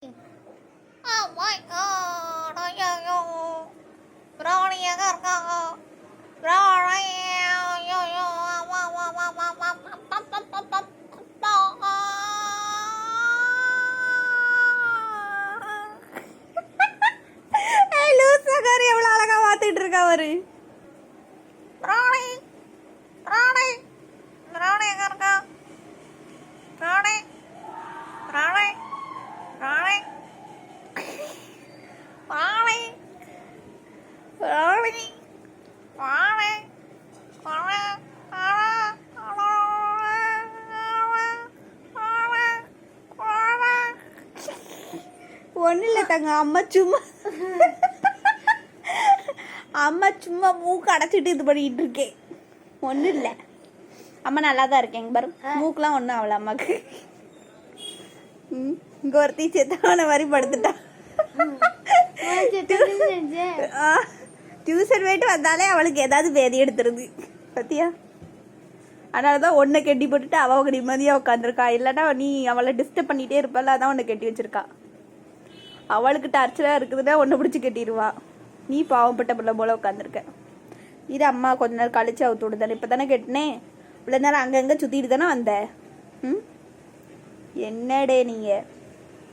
Oh my god, ஐயோ பிராணியாக இருக்காங்க பிராணி ஐயோ லூசாக்காரி எவ்வளோ அழகா பார்த்துட்டு இருக்கா அவரு பிராணி பிராணி பிராணி எங்க இருக்கா பிராணி பிராணி பிராணி Mommy, Mommy, Mommy, ஒன்றும் இல்லை தங்க அம்மா சும்மா மூக்கு அடைச்சிட்டு இது பண்ணிட்டு இருக்கேன். ஒன்றும் இல்லை, அம்மா நல்லா தான் இருக்கேங்க பாரு. மூக்கெலாம் ஒன்றும் ஆகல அம்மாவுக்கு. இங்கே ஒருத்தி செத்தான மாதிரி படுத்துட்டா. டியூஷன் போயிட்டு வந்தாலே அவளுக்கு ஏதாவது பேதி எடுத்துருது பத்தியா. அதனாலதான் ஒன்னை கெட்டி போட்டுட்டு அவ நிம்மதியா உட்காந்துருக்கா. இல்லைன்னா நீ அவளை டிஸ்டர்ப் பண்ணிட்டே இருப்பல, அதான் உன்னை கெட்டி வச்சிருக்கா. அவளுக்கு டார்ச்சரா இருக்குதுன்னா ஒன்னை பிடிச்சி கெட்டிடுவா. நீ பாவப்பட்ட பிள்ளை போல உட்காந்துருக்க. இது அம்மா கொஞ்ச நேரம் கழிச்சு அவுத்து விடுதானே. இப்போ தானே கெட்டினேன். இவ்வளோ நேரம் அங்கங்கே சுற்றிட்டு தானே வந்த. என்னடே நீங்கள்